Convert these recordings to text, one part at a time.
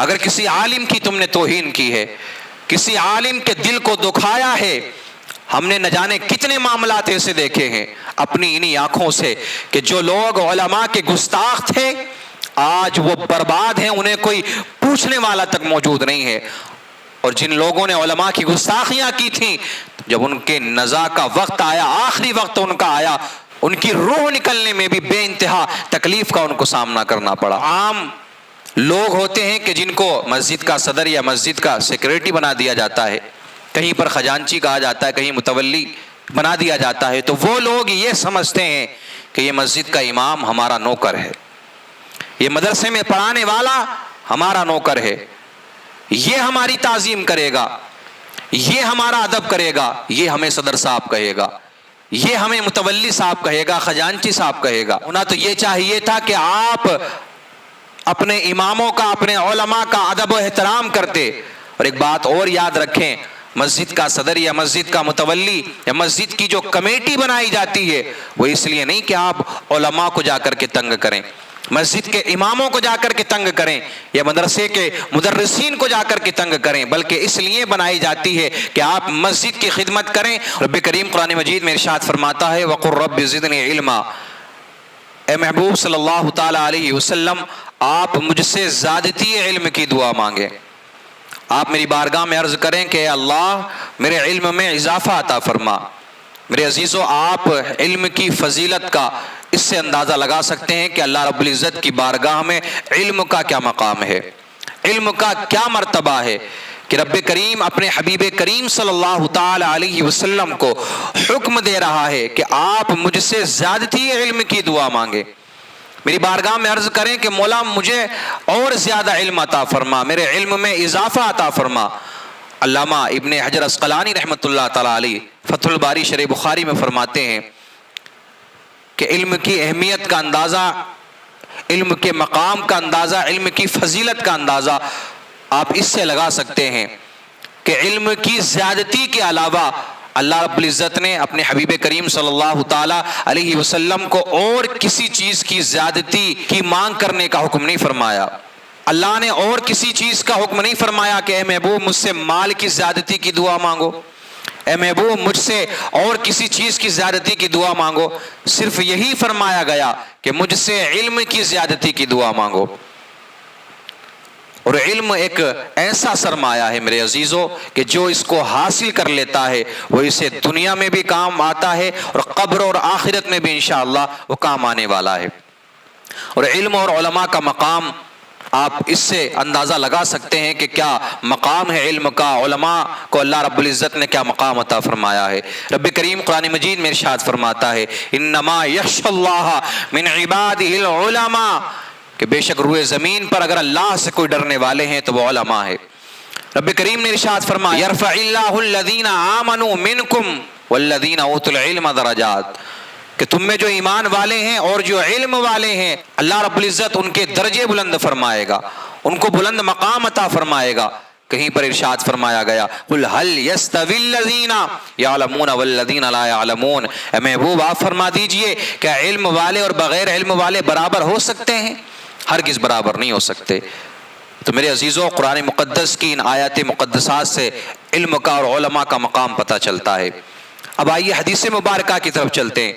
اگر کسی عالم کی تم نے توہین کی ہے، کسی عالم کے دل کو دکھایا ہے، ہم نے نہ جانے کتنے معاملات ایسے دیکھے ہیں اپنی انہی آنکھوں سے کہ جو لوگ علماء کے گستاخ تھے آج وہ برباد ہیں، انہیں کوئی پوچھنے والا تک موجود نہیں ہے۔ اور جن لوگوں نے علماء کی گستاخیاں کی تھیں، جب ان کے نزا کا وقت آیا، آخری وقت ان کا آیا، ان کی روح نکلنے میں بھی بے انتہا تکلیف کا ان کو سامنا کرنا پڑا۔ عام لوگ ہوتے ہیں کہ جن کو مسجد کا صدر یا مسجد کا سیکریٹری بنا دیا جاتا ہے، کہیں پر خزانچی کہا جاتا ہے، کہیں متولی بنا دیا جاتا ہے، تو وہ لوگ یہ سمجھتے ہیں کہ یہ مسجد کا امام ہمارا نوکر ہے، یہ مدرسے میں پڑھانے والا ہمارا نوکر ہے، یہ ہماری تعظیم کرے گا، یہ ہمارا ادب کرے گا، یہ ہمیں صدر صاحب کہے گا، یہ ہمیں متولی صاحب کہے گا، خزانچی صاحب کہے گا۔ انہیں تو یہ چاہیے تھا کہ آپ اپنے اماموں کا، اپنے علماء کا ادب و احترام کرتے۔ اور ایک بات اور یاد رکھیں، مسجد کا صدر یا مسجد کا متولی یا مسجد کی جو کمیٹی بنائی جاتی ہے وہ اس لیے نہیں کہ آپ علماء کو جا کر کے تنگ کریں، مسجد کے اماموں کو جا کر کے تنگ کریں، یا مدرسے کے مدرسین کو جا کر کے تنگ کریں، بلکہ اس لیے بنائی جاتی ہے کہ آپ مسجد کی خدمت کریں۔ رب کریم قرآن مجید میں ارشاد فرماتا ہے وَقُلْ رَبِّ زِدْنِي عِلْمًا، اے محبوب صلی اللہ تعالیٰ علیہ وسلم آپ مجھ سے زیادتی علم کی دعا مانگیں، آپ میری بارگاہ میں عرض کریں کہ اے اللہ میرے علم میں اضافہ عطا فرما۔ میرے عزیزو، آپ علم کی فضیلت کا اس سے اندازہ لگا سکتے ہیں کہ اللہ رب العزت کی بارگاہ میں علم کا کیا مقام ہے، علم کا کیا مرتبہ ہے، کہ رب کریم اپنے حبیب کریم صلی اللہ تعالی علیہ وسلم کو حکم دے رہا ہے کہ آپ مجھ سے زیادتی علم کی دعا مانگے، میری بارگاہ میں عرض کریں کہ مولا مجھے اور زیادہ علم عطا فرما، میرے علم میں اضافہ عطا فرما۔ علامہ ابن حجر عسقلانی رحمۃ اللہ تعالیٰ علیہ فتح الباری شرح بخاری میں فرماتے ہیں کہ علم کی اہمیت کا اندازہ، علم کے مقام کا اندازہ، علم کی فضیلت کا اندازہ آپ اس سے لگا سکتے ہیں کہ علم کی زیادتی کے علاوہ اللہ رب العزت نے اپنے حبیب کریم صلی اللہ تعالیٰ علیہ وسلم کو اور کسی چیز کی زیادتی کی مانگ کرنے کا حکم نہیں فرمایا۔ اللہ نے اور کسی چیز کا حکم نہیں فرمایا کہ اے محبوب مجھ سے مال کی زیادتی کی دعا مانگو، اے محبوب مجھ سے اور کسی چیز کی زیادتی کی دعا مانگو، صرف یہی فرمایا گیا کہ مجھ سے علم کی زیادتی کی دعا مانگو۔ اور علم ایک ایسا سرمایہ ہے میرے عزیزو کہ جو اس کو حاصل کر لیتا ہے وہ اسے دنیا میں بھی کام آتا ہے اور قبر اور آخرت میں بھی انشاءاللہ وہ کام آنے والا ہے۔ اور علم اور علماء کا مقام آپ اس سے اندازہ لگا سکتے ہیں کہ کیا مقام ہے علم کا، علماء کو اللہ رب العزت نے کیا مقام عطا فرمایا ہے۔ رب کریم قرآن مجید میں ارشاد فرماتا ہے انما یخشی اللہ من عبادہ العلماء، کہ بے شک روئے زمین پر اگر اللہ سے کوئی ڈرنے والے ہیں تو وہ علماء ہے۔ رب کریم نے ارشاد فرمایا یرفع اللہ الذین آمنوا منکم والذین اوتوا العلم درجات، کہ تم میں جو ایمان والے ہیں اور جو علم والے ہیں اللہ رب العزت ان کے درجے بلند فرمائے گا، ان کو بلند مقام عطا فرمائے گا۔ کہیں پر ارشاد فرمایا گیا قل هل يستوي الذين يعلمون والذين لا يعلمون، اے محبوب آپ فرما دیجئے کہ علم والے اور بغیر علم والے برابر ہو سکتے ہیں؟ ہرگز برابر نہیں ہو سکتے۔ تو میرے عزیزوں، قرآن مقدس کی ان آیات مقدسات سے علم کا اور علماء کا مقام پتہ چلتا ہے۔ اب آئیے حدیث مبارکہ کی طرف چلتے ہیں۔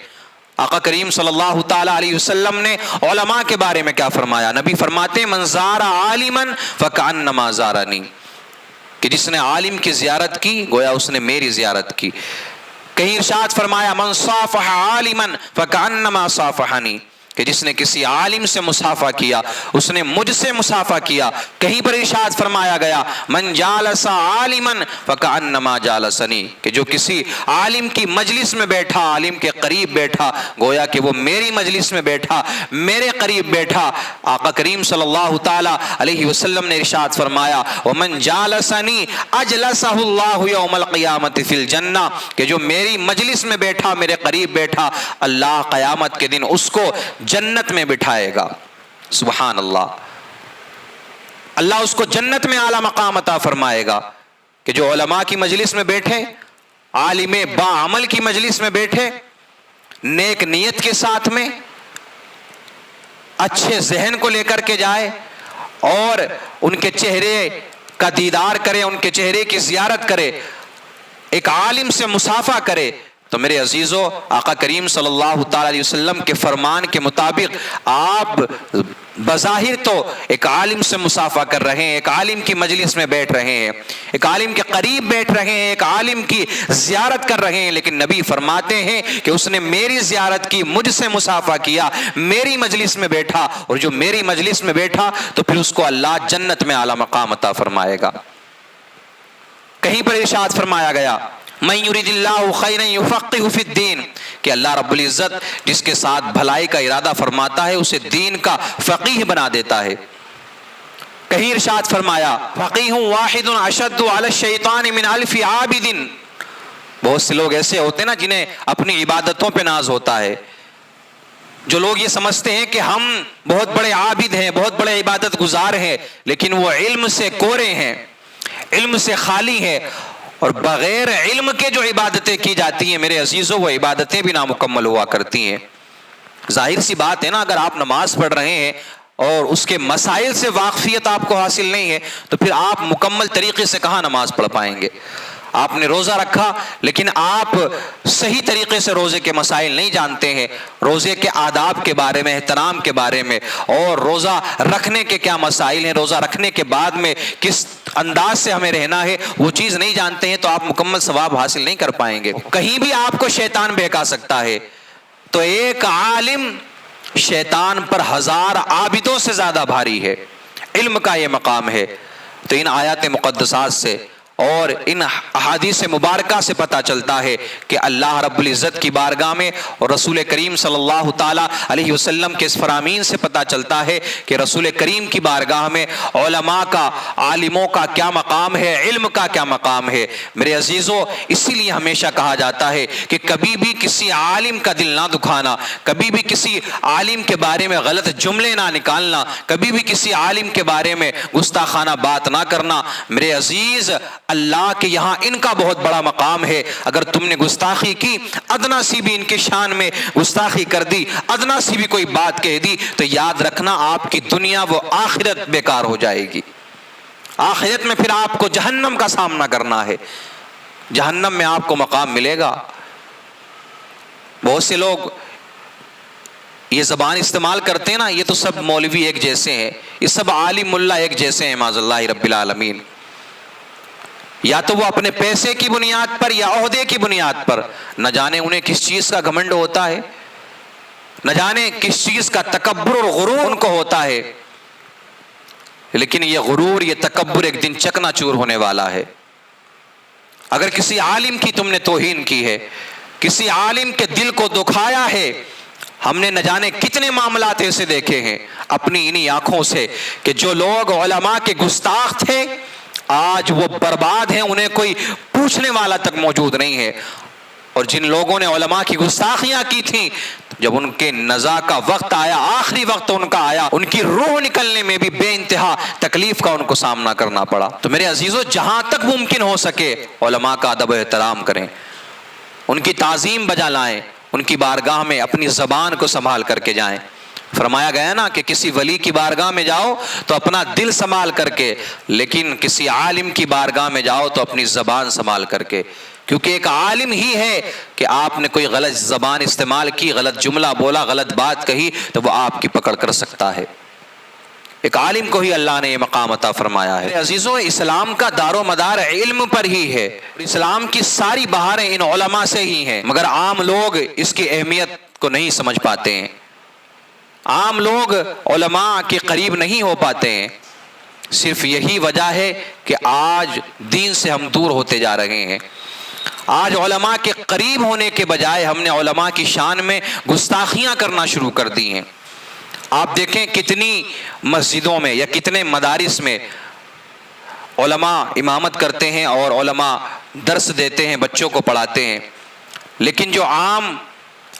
آقا کریم صلی اللہ تعالیٰ علیہ وسلم نے علماء کے بارے میں کیا فرمایا؟ نبی فرماتے ہیں من زار عالما فکأنما زارنی، کہ جس نے عالم کی زیارت کی گویا اس نے میری زیارت کی۔ کہیں ارشاد فرمایا من صافح عالما فکأنما صافحنی، کہ جس نے کسی عالم سے مصافحہ کیا اس نے مجھ سے مصافحہ کیا۔ کہیں پر ارشاد فرمایا گیا من جالس عالما فکأنما جالسنی، کہ جو کسی عالم کی مجلس میں بیٹھا، عالم کے قریب بیٹھا، گویا کہ وہ میری مجلس میں بیٹھا، میرے قریب بیٹھا۔ آقا کریم صلی اللہ تعالی علیہ وسلم نے ارشاد فرمایا ومن جالسنی اجلسہ اللہ یوم القیامت فی الجنہ، کہ جو میری مجلس میں بیٹھا، میرے قریب بیٹھا، اللہ قیامت کے دن اس کو جنت میں بٹھائے گا۔ سبحان اللہ، اللہ اس کو جنت میں اعلیٰ مقام عطا فرمائے گا۔ کہ جو علماء کی مجلس میں بیٹھے، عالم با عمل کی مجلس میں بیٹھے، نیک نیت کے ساتھ میں، اچھے ذہن کو لے کر کے جائے اور ان کے چہرے کا دیدار کرے، ان کے چہرے کی زیارت کرے، ایک عالم سے مصافحہ کرے، تو میرے عزیزو آقا کریم صلی اللہ تعالی علیہ وسلم کے فرمان کے مطابق آپ بظاہر تو ایک عالم سے مصافحہ کر رہے ہیں، ایک عالم کی مجلس میں بیٹھ رہے ہیں، ایک عالم کے قریب بیٹھ رہے ہیں، ایک عالم کی زیارت کر رہے ہیں، لیکن نبی فرماتے ہیں کہ اس نے میری زیارت کی، مجھ سے مصافحہ کیا، میری مجلس میں بیٹھا، اور جو میری مجلس میں بیٹھا تو پھر اس کو اللہ جنت میں اعلیٰ مقام عطا فرمائے گا۔ کہیں پر ارشاد فرمایا گیا من یرید اللہ خیرا یفقہہ فی الدین، کہ اللہ رب العزت جس کے ساتھ بھلائی کا ارادہ فرماتا ہے اسے دین کا فقیہ بنا دیتا ہے۔ کہیں ارشاد فرمایا فقیہ واحد اشد علی الشیطان من الف عابد، بہت سے لوگ ایسے ہوتے ہیں نا جنہیں اپنی عبادتوں پہ ناز ہوتا ہے، جو لوگ یہ سمجھتے ہیں کہ ہم بہت بڑے عابد ہیں، بہت بڑے عبادت گزار ہیں، لیکن وہ علم سے کورے ہیں، علم سے خالی ہیں، اور بغیر علم کے جو عبادتیں کی جاتی ہیں میرے عزیزوں وہ عبادتیں بھی نامکمل ہوا کرتی ہیں۔ ظاہر سی بات ہے نا، اگر آپ نماز پڑھ رہے ہیں اور اس کے مسائل سے واقفیت آپ کو حاصل نہیں ہے تو پھر آپ مکمل طریقے سے کہاں نماز پڑھ پائیں گے؟ آپ نے روزہ رکھا لیکن آپ صحیح طریقے سے روزے کے مسائل نہیں جانتے ہیں، روزے کے آداب کے بارے میں، احترام کے بارے میں، اور روزہ رکھنے کے کیا مسائل ہیں، روزہ رکھنے کے بعد میں کس انداز سے ہمیں رہنا ہے، وہ چیز نہیں جانتے ہیں تو آپ مکمل ثواب حاصل نہیں کر پائیں گے۔ کہیں بھی آپ کو شیطان بہکا سکتا ہے، تو ایک عالم شیطان پر 1000 عابدوں سے زیادہ بھاری ہے۔ علم کا یہ مقام ہے۔ تو ان آیات مقدسات سے اور ان احادیث مبارکہ سے پتہ چلتا ہے کہ اللہ رب العزت کی بارگاہ میں اور رسول کریم صلی اللہ تعالیٰ علیہ وسلم کے اس فرامین سے پتہ چلتا ہے کہ رسول کریم کی بارگاہ میں علماء کا، عالموں کا کیا مقام ہے، علم کا کیا مقام ہے۔ میرے عزیزو اسی لیے ہمیشہ کہا جاتا ہے کہ کبھی بھی کسی عالم کا دل نہ دکھانا، کبھی بھی کسی عالم کے بارے میں غلط جملے نہ نکالنا، کبھی بھی کسی عالم کے بارے میں گستاخانہ بات نہ کرنا۔ میرے عزیز اللہ کے یہاں ان کا بہت بڑا مقام ہے۔ اگر تم نے گستاخی کی، ادنا سی بھی ان کی شان میں گستاخی کر دی، ادنا سی بھی کوئی بات کہہ دی، تو یاد رکھنا آپ کی دنیا و آخرت بیکار ہو جائے گی۔ آخرت میں پھر آپ کو جہنم کا سامنا کرنا ہے، جہنم میں آپ کو مقام ملے گا۔ بہت سے لوگ یہ زبان استعمال کرتے ہیں نا، یہ تو سب مولوی ایک جیسے ہیں، یہ سب عالم ملا ایک جیسے ہیں، معاذ اللہ رب العالمین۔ یا تو وہ اپنے پیسے کی بنیاد پر یا عہدے کی بنیاد پر، نہ جانے انہیں کس چیز کا گھمنڈ ہوتا ہے، نہ جانے کس چیز کا تکبر اور غرور ان کو ہوتا ہے، لیکن یہ غرور، یہ تکبر ایک دن چکنا چور ہونے والا ہے۔ اگر کسی عالم کی تم نے توہین کی ہے، کسی عالم کے دل کو دکھایا ہے، ہم نے نہ جانے کتنے معاملات ایسے دیکھے ہیں اپنی انہی آنکھوں سے کہ جو لوگ علماء کے گستاخ تھے آج وہ برباد ہیں، انہیں کوئی پوچھنے والا تک موجود نہیں ہے، اور جن لوگوں نے علماء کی گستاخیاں کی تھیں جب ان کے نزا کا وقت آیا، آخری وقت ان کا آیا، ان کی روح نکلنے میں بھی بے انتہا تکلیف کا ان کو سامنا کرنا پڑا۔ تو میرے عزیزو جہاں تک ممکن ہو سکے علماء کا ادب و احترام کریں، ان کی تعظیم بجا لائیں، ان کی بارگاہ میں اپنی زبان کو سنبھال کر کے جائیں۔ فرمایا گیا نا کہ کسی ولی کی بارگاہ میں جاؤ تو اپنا دل سنبھال کر کے، لیکن کسی عالم کی بارگاہ میں جاؤ تو اپنی زبان سنبھال کر کے، کیونکہ ایک عالم ہی ہے کہ آپ نے کوئی غلط زبان استعمال کی، غلط جملہ بولا، غلط بات کہی تو وہ آپ کی پکڑ کر سکتا ہے۔ ایک عالم کو ہی اللہ نے یہ مقام عطا فرمایا ہے۔ عزیزو اسلام کا دار و مدار علم پر ہی ہے، اسلام کی ساری بہاریں ان علماء سے ہی ہیں، مگر عام لوگ اس کی اہمیت کو نہیں سمجھ پاتے ہیں، عام لوگ علماء کے قریب نہیں ہو پاتے ہیں۔ صرف یہی وجہ ہے کہ آج دین سے ہم دور ہوتے جا رہے ہیں۔ آج علماء کے قریب ہونے کے بجائے ہم نے علماء کی شان میں گستاخیاں کرنا شروع کر دی ہیں۔ آپ دیکھیں کتنی مسجدوں میں یا کتنے مدارس میں علماء امامت کرتے ہیں اور علماء درس دیتے ہیں، بچوں کو پڑھاتے ہیں، لیکن جو عام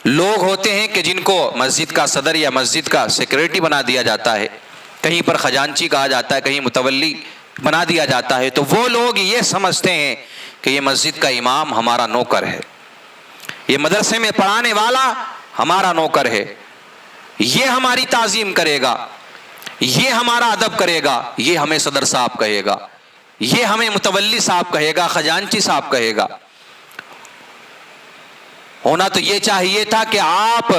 لوگ ہوتے ہیں کہ جن کو مسجد کا صدر یا مسجد کا سیکریٹری بنا دیا جاتا ہے، کہیں پر خزانچی کہا جاتا ہے، کہیں متولی بنا دیا جاتا ہے، تو وہ لوگ یہ سمجھتے ہیں کہ یہ مسجد کا امام ہمارا نوکر ہے، یہ مدرسے میں پڑھانے والا ہمارا نوکر ہے، یہ ہماری تعظیم کرے گا، یہ ہمارا ادب کرے گا، یہ ہمیں صدر صاحب کہے گا، یہ ہمیں متولی صاحب کہے گا، خزانچی صاحب کہے گا۔ ہونا تو یہ چاہیے تھا کہ آپ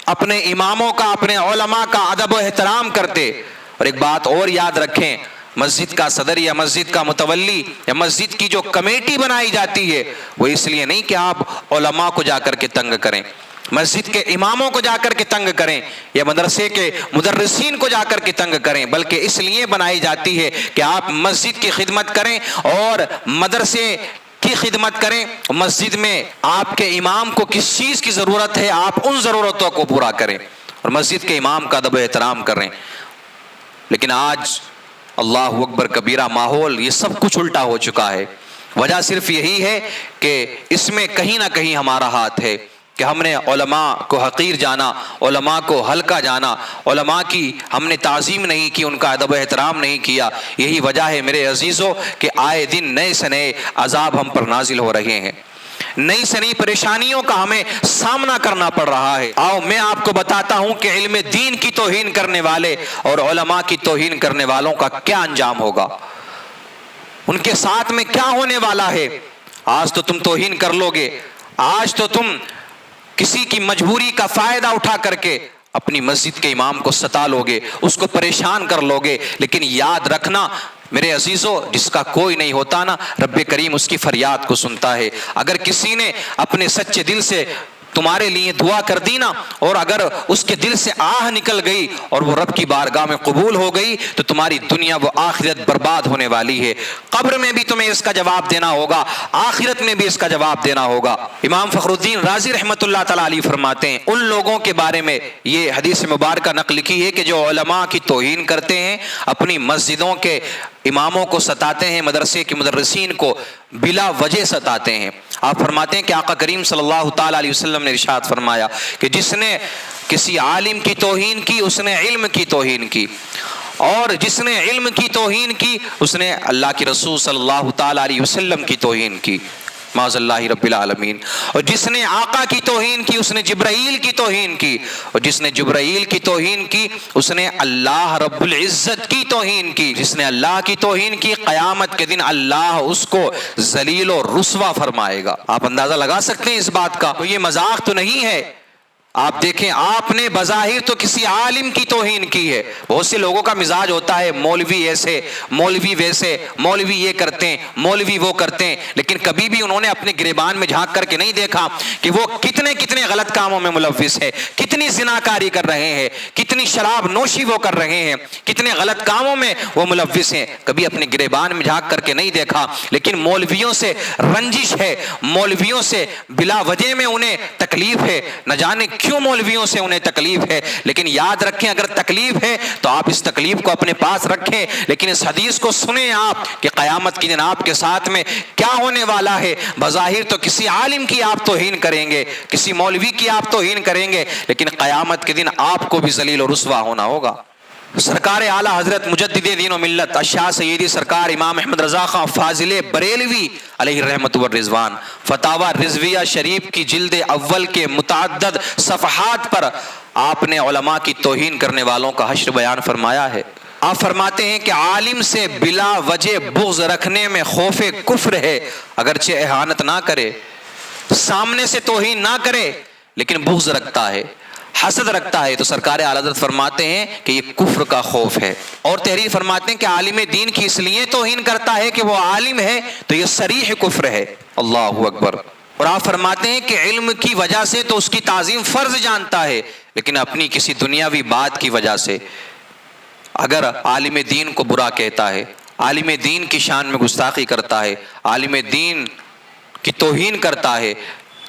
اپنے اماموں کا، اپنے علماء کا ادب و احترام کرتے۔ اور ایک بات اور یاد رکھیں، مسجد کا صدر یا مسجد کا متولی یا مسجد کی جو کمیٹی بنائی جاتی ہے، وہ اس لیے نہیں کہ آپ علماء کو جا کر کے تنگ کریں، مسجد کے اماموں کو جا کر کے تنگ کریں یا مدرسے کے مدرسین کو جا کر کے تنگ کریں، بلکہ اس لیے بنائی جاتی ہے کہ آپ مسجد کی خدمت کریں اور مدرسے کی خدمت کریں۔ مسجد میں آپ کے امام کو کس چیز کی ضرورت ہے، آپ ان ضرورتوں کو پورا کریں اور مسجد کے امام کا ادب و احترام کریں۔ لیکن آج اللہ اکبر کبیرہ ماحول یہ سب کچھ الٹا ہو چکا ہے۔ وجہ صرف یہی ہے کہ اس میں کہیں نہ کہیں ہمارا ہاتھ ہے کہ ہم نے علماء کو حقیر جانا، علماء کو ہلکا جانا، علماء کی ہم نے تعظیم نہیں کی، ان کا ادب و احترام نہیں کیا۔ یہی وجہ ہے میرے عزیزو کہ آئے دن نئے سے نئے عذاب ہم پر نازل ہو رہے ہیں، نئی سے نئی پریشانیوں کا ہمیں سامنا کرنا پڑ رہا ہے۔ آؤ میں آپ کو بتاتا ہوں کہ علم دین کی توہین کرنے والے اور علماء کی توہین کرنے والوں کا کیا انجام ہوگا، ان کے ساتھ میں کیا ہونے والا ہے۔ آج تو تم توہین کر لو گے، آج تو تم کسی کی مجبوری کا فائدہ اٹھا کر کے اپنی مسجد کے امام کو ستا لو گے، اس کو پریشان کر لو گے، لیکن یاد رکھنا میرے عزیزو، جس کا کوئی نہیں ہوتا نا، رب کریم اس کی فریاد کو سنتا ہے۔ اگر کسی نے اپنے سچے دل سے تمہارے لیے دعا کر دی نا، اور اگر اس کے دل سے آہ نکل گئی اور وہ رب کی بارگاہ میں قبول ہو گئی، تو تمہاری دنیا و آخرت برباد ہونے والی ہے۔ قبر میں بھی تمہیں اس کا جواب دینا ہوگا، آخرت میں بھی اس کا جواب دینا ہوگا۔ امام فخر الدین رازی رحمۃ اللہ تعالی علیہ فرماتے ہیں، ان لوگوں کے بارے میں یہ حدیث مبارکہ نقل کی ہے کہ جو علماء کی توہین کرتے ہیں، اپنی مسجدوں کے اماموں کو ستاتے ہیں، مدرسے کے مدرسین کو بلا وجہ ستاتے ہیں۔ آپ فرماتے ہیں کہ آقا کریم صلی اللہ تعالی علیہ وسلم نے ارشاد فرمایا کہ جس نے کسی عالم کی توہین کی، اس نے علم کی توہین کی، اور جس نے علم کی توہین کی، اس نے اللہ کے رسول صلی اللہ تعالی علیہ وسلم کی توہین کی، معاذ اللہ رب العالمین۔ اور جس نے آقا کی توہین کی، اس نے جبرائیل کی توہین کی، اور جس نے جبرائیل کی توہین کی، اس نے اللہ رب العزت کی توہین کی۔ جس نے اللہ کی توہین کی، قیامت کے دن اللہ اس کو ذلیل و رسوا فرمائے گا۔ آپ اندازہ لگا سکتے ہیں اس بات کا، تو یہ مذاق تو نہیں ہے۔ آپ دیکھیں، آپ نے بظاہر تو کسی عالم کی توہین کی ہے۔ بہت سے لوگوں کا مزاج ہوتا ہے، مولوی ایسے، مولوی ویسے، مولوی یہ کرتے ہیں، مولوی وہ کرتے ہیں، لیکن کبھی بھی انہوں نے اپنے گریبان میں جھانک کر کے نہیں دیکھا کہ وہ کتنے کتنے غلط کاموں میں ملوث ہے، کتنی زناکاری کر رہے ہیں، کتنی شراب نوشی وہ کر رہے ہیں، کتنے غلط کاموں میں وہ ملوث ہیں۔ کبھی اپنے گریبان میں جھانک کر کے نہیں دیکھا، لیکن مولویوں سے رنجش ہے، مولویوں سے بلا وجہ میں انہیں تکلیف ہے، نہ جانے کیوں مولویوں سے انہیں تکلیف ہے۔ لیکن یاد رکھیں، اگر تکلیف ہے تو آپ اس تکلیف کو اپنے پاس رکھیں، لیکن اس حدیث کو سنیں آپ کہ قیامت کے دن آپ کے ساتھ میں کیا ہونے والا ہے۔ بظاہر تو کسی عالم کی آپ توہین کریں گے، کسی مولوی کی آپ توہین کریں گے، لیکن قیامت کے دن آپ کو بھی ذلیل و رسوا ہونا ہوگا۔ سرکار اعلیٰ حضرت مجدد دین و ملت اشاع سیدی سرکار امام احمد رضا خان فاضل بریلوی علیہ رحمت و رضوان فتاوی رضویہ شریف کی جلد اول کے متعدد صفحات پر آپ نے علماء کی توہین کرنے والوں کا حشر بیان فرمایا ہے۔ آپ فرماتے ہیں کہ عالم سے بلا وجہ بغض رکھنے میں خوف کفر ہے، اگرچہ اہانت نہ کرے، سامنے سے توہین نہ کرے، لیکن بغض رکھتا ہے، حسد رکھتا ہے، تو سرکار اعلیٰ حضرت فرماتے ہیں کہ یہ کفر کا خوف ہے۔ اور تحریر فرماتے ہیں کہ عالم دین کی اس لیے توہین کرتا ہے کہ وہ عالم ہے، تو یہ صریح کفر ہے۔ اللہ اکبر۔ اور آپ فرماتے ہیں کہ علم کی وجہ سے تو اس کی تعظیم فرض جانتا ہے، لیکن اپنی کسی دنیاوی بات کی وجہ سے اگر عالم دین کو برا کہتا ہے، عالم دین کی شان میں گستاخی کرتا ہے، عالم دین کی توہین کرتا ہے،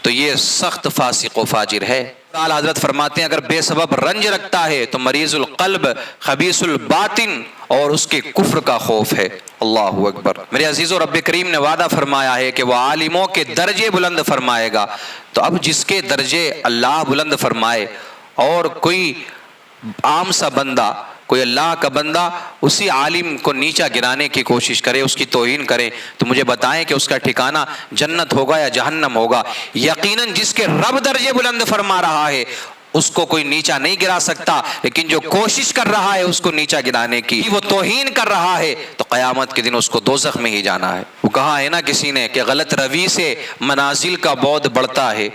تو یہ سخت فاسق و فاجر ہے۔ اعلیٰ حضرت فرماتے ہیں اگر بے سبب رنج رکھتا ہے تو مریض القلب، خبیث الباطن، اور اس کے کفر کا خوف ہے۔ اللہ اکبر۔ میرے عزیزو، رب کریم نے وعدہ فرمایا ہے کہ وہ عالموں کے درجے بلند فرمائے گا، تو اب جس کے درجے اللہ بلند فرمائے اور کوئی عام سا بندہ، کوئی اللہ کا بندہ اسی عالم کو نیچا گرانے کی کوشش کرے، اس کی توہین کرے، تو مجھے بتائیں کہ اس کا ٹھکانہ جنت ہوگا یا جہنم ہوگا؟ یقیناً جس کے رب درجے بلند فرما رہا ہے اس کو کوئی نیچا نہیں گرا سکتا، لیکن جو کوشش کر رہا ہے اس کو نیچا گرانے کی، وہ توہین کر رہا ہے، تو قیامت کے دن اس کو دوزخ میں ہی جانا ہے۔ وہ کہا ہے نا کسی نے کہ غلط روی سے منازل کا بعد بڑھتا ہے،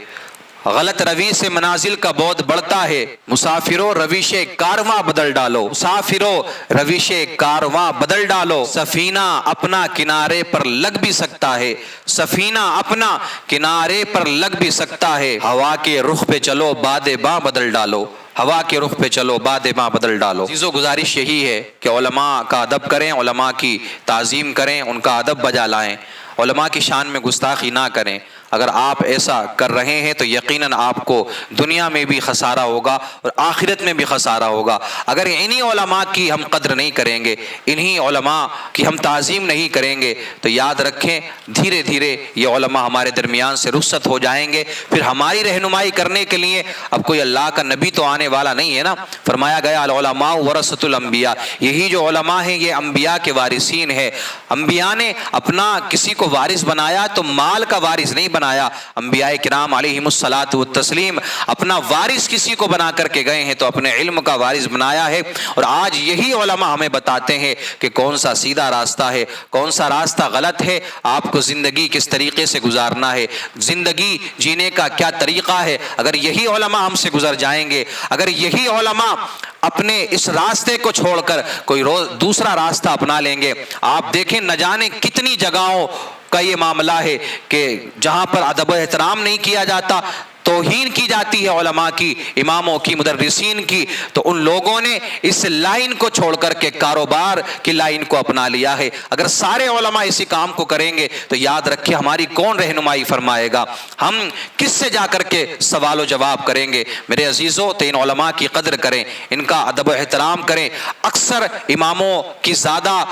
غلط روی سے منازل کا بعد بڑھتا ہے، مسافروں روش کارواں بدل ڈالو، مسافروں روش کارواں بدل ڈالو، سفینہ اپنا کنارے پر لگ بھی سکتا ہے، سفینہ اپنا کنارے پر لگ بھی سکتا ہے، ہوا کے رخ پہ چلو باد باں بدل ڈالو، ہوا کے رخ پہ چلو باد باں بدل ڈالو۔ عزیزو گزارش یہی ہے کہ علماء کا ادب کریں، علماء کی تعظیم کریں، ان کا ادب بجا لائیں، علماء کی شان میں گستاخی نہ کریں۔ اگر آپ ایسا کر رہے ہیں تو یقیناً آپ کو دنیا میں بھی خسارہ ہوگا اور آخرت میں بھی خسارہ ہوگا۔ اگر انہی علماء کی ہم قدر نہیں کریں گے، انہی علماء کی ہم تعظیم نہیں کریں گے، تو یاد رکھیں دھیرے دھیرے یہ علماء ہمارے درمیان سے رخصت ہو جائیں گے۔ پھر ہماری رہنمائی کرنے کے لیے اب کوئی اللہ کا نبی تو آنے والا نہیں ہے نا۔ فرمایا گیا العلماء ورثۃ الانبیاء، یہی جو علماء ہیں یہ انبیاء کے وارثین ہیں۔ انبیاء نے اپنا کسی کو وارث بنایا تو مال کا وارث نہیں بنایا، انبیاء کرام علیہم الصلاۃ والتسلیم اپنا وارث کسی کو بنا کر کے گئے ہیں تو اپنے علم کا وارث بنایا ہے۔ اور آج یہی علماء ہمیں بتاتے ہیں کہ کون سا سیدھا راستہ ہے، کون سا راستہ غلط ہے، آپ کو زندگی کس طریقے سے گزارنا ہے، زندگی جینے کا کیا طریقہ ہے۔ اگر یہی علماء ہم سے گزر جائیں گے، اگر یہی علماء اپنے اس راستے کو چھوڑ کر کوئی دوسرا راستہ اپنا لیں گے، آپ دیکھیں نہ جانے کتنی جگہوں کا یہ معاملہ ہے کہ جہاں پر ادب و احترام نہیں کیا جاتا، توہین کی جاتی ہے علماء کی، اماموں کی، مدرسین کی، تو ان لوگوں نے اس لائن کو چھوڑ کر کے کاروبار کی لائن کو اپنا لیا ہے۔ اگر سارے علماء اسی کام کو کریں گے تو یاد رکھیں ہماری کون رہنمائی فرمائے گا، ہم کس سے جا کر کے سوال و جواب کریں گے۔ میرے عزیزوں تو ان علماء کی قدر کریں، ان کا ادب و احترام کریں۔ اکثر اماموں کی زیادہ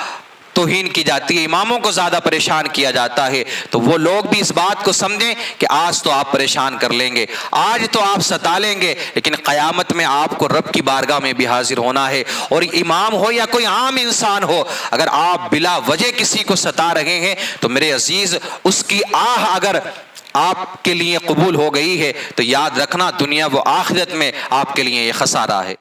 توہین کی جاتی ہے، اماموں کو زیادہ پریشان کیا جاتا ہے، تو وہ لوگ بھی اس بات کو سمجھیں کہ آج تو آپ پریشان کر لیں گے، آج تو آپ ستا لیں گے، لیکن قیامت میں آپ کو رب کی بارگاہ میں بھی حاضر ہونا ہے۔ اور امام ہو یا کوئی عام انسان ہو، اگر آپ بلا وجہ کسی کو ستا رہے ہیں تو میرے عزیز اس کی آہ اگر آپ کے لیے قبول ہو گئی ہے تو یاد رکھنا دنیا و آخرت میں آپ کے لیے یہ خسارہ ہے۔